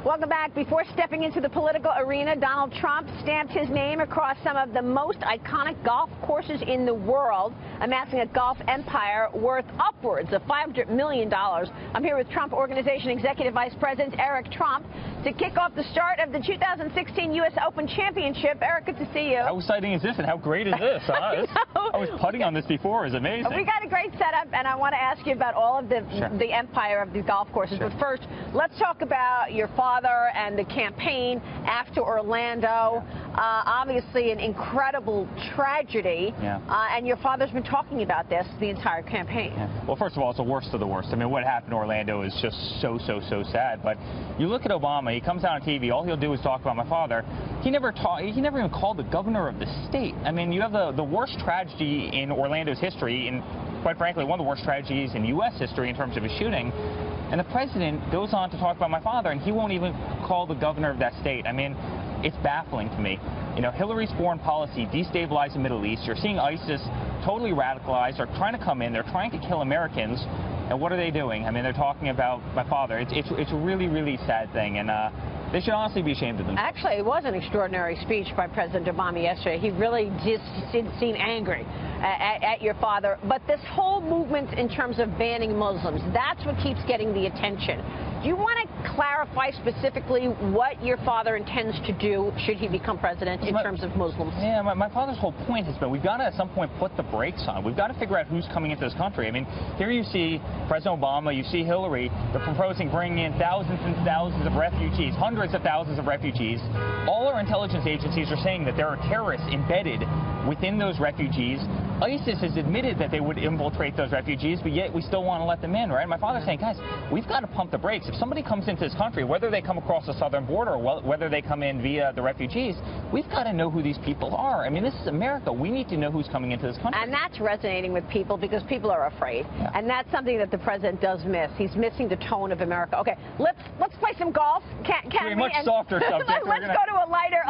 Welcome back. Before stepping into the political arena, Donald Trump stamped his name across some of the most iconic golf courses in the world, amassing a golf empire worth upwards of $500 million. I'm here with Trump Organization Executive Vice President Eric Trump to kick off the start of the 2016 U.S. Open Championship. Eric, good to see you. How exciting is this, and how great is this? I was putting on this before. It's amazing. We got a great setup, and I want to ask you about all of the empire of these golf courses. But first, let's talk about your father and the campaign after Orlando. Obviously, an incredible tragedy, and your father's been talking about this the entire campaign. Well, first of all, it's the worst of the worst. I mean, what happened in Orlando is just so sad. But you look at Obama, he comes out on TV, all he'll do is talk about my father. He never even called the governor of the state. I mean, you have the worst tragedy in Orlando's history, and quite frankly, one of the worst tragedies in U.S. history in terms of a shooting. And the president goes on to talk about my father, and he won't even call the governor of that state. I mean, it's baffling to me. You know, Hillary's foreign policy destabilized the Middle East. You're seeing ISIS totally radicalized. They're trying to come in. They're trying to kill Americans. And what are they doing? I mean, they're talking about my father. It's a really sad thing, and they should honestly be ashamed of them. Actually, it was an extraordinary speech by President Obama yesterday. He really just didn't seem angry at your father. But this whole movement in terms of banning Muslims, that's what keeps getting the attention. Do you want to clarify specifically what your father intends to do should he become president in terms of Muslims? Yeah, my father's whole point has been we've got to at some point put the brakes on. We've got to figure out who's coming into this country. I mean, here you see President Obama, you see Hillary. They're proposing bringing in thousands and thousands of refugees, hundreds of thousands of refugees. All our intelligence agencies are saying that there are terrorists embedded within those refugees. ISIS has admitted that they would infiltrate those refugees, but yet we still want to let them in, right? My father's saying, guys, we've got to pump the brakes. If somebody comes into this country, whether they come across the southern border or whether they come in via the refugees, we've got to know who these people are. I mean, this is America. We need to know who's coming into this country. And that's resonating with people because people are afraid. And that's something that the president does miss. He's missing the tone of America. Okay, let's play some golf. Can we? Much softer subject. Let's go to a lighter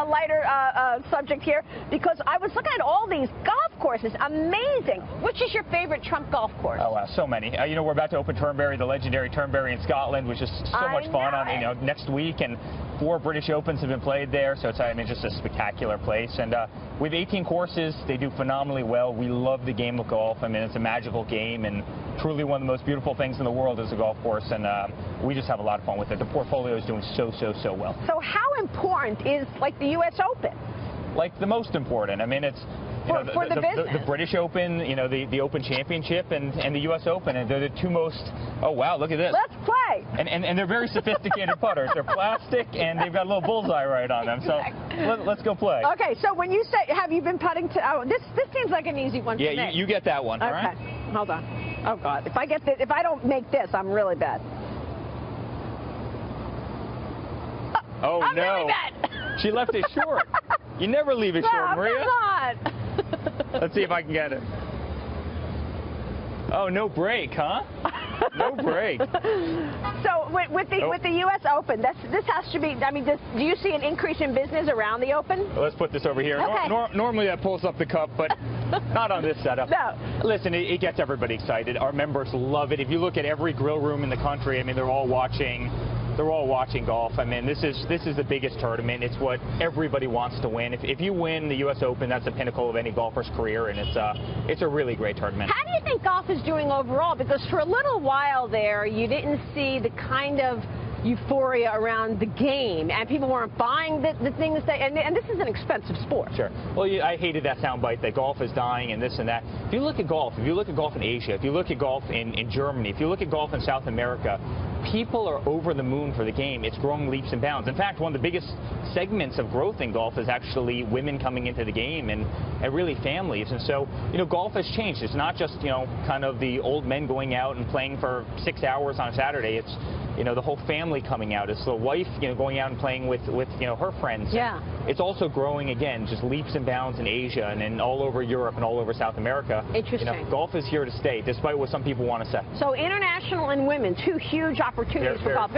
subject here, because I was looking at all these golf courses. Amazing. Which is your favorite Trump golf course? Oh, wow, so many. You know, we're about to open Turnberry, the legendary Turnberry in Scotland, which is so much fun next week, and 4 British Opens have been played there, so it's just a spectacular place. And with 18 courses, they do phenomenally well. We love the game of golf. I mean, it's a magical game, and truly one of the most beautiful things in the world is a golf course, and we just have a lot of fun with it. The portfolio is doing so well. So how important is, like, the U.S. Open? Like, the most important. I mean, it's for the business. The British Open, you know, the Open Championship and the U.S. Open, and they're the two most. Oh wow, look at this. Let's play. And they're very sophisticated putters. They're plastic, and they've got a little bullseye right on them. So let's go play. Okay, so when you say, have you been putting to? Oh, this seems like an easy one. Yeah, you get that one. Okay, all right? Hold on. Oh God, if I don't make this, I'm really bad. Oh I'm no. Really bad. She left it short. You never leave it short, Maria. Not. Let's see if I can get it. Oh, no break, huh? No break. So with the U.S. Open, this has to be. I mean, do you see an increase in business around the Open? Well, let's put this over here. Okay. Normally that pulls up the cup, but not on this setup. No. Listen, it gets everybody excited. Our members love it. If you look at every grill room in the country, I mean, they're all watching golf. I mean, this is the biggest tournament. It's what everybody wants to win. If you win the U.S. Open, that's the pinnacle of any golfer's career, and it's a really great tournament. How do you think golf is doing overall? Because for a little while there, you didn't see the kind of euphoria around the game, and people weren't buying the things and this is an expensive sport. Sure. Well, I hated that soundbite that golf is dying and this and that. If you look at golf in Asia, if you look at golf in Germany, if you look at golf in South America, people are over the moon for the game. It's growing leaps and bounds. In fact, one of the biggest segments of growth in golf is actually women coming into the game and really families. And so, you know, golf has changed. It's not just, you know, kind of the old men going out and playing for 6 hours on a Saturday. It's, you know, the whole family coming out. It's the wife, you know, going out and playing with you know, her friends. Yeah. It's also growing again, just leaps and bounds in Asia and all over Europe and all over South America. Interesting. You know, golf is here to stay, despite what some people want to say. So international and women, 2 huge opportunities for golf.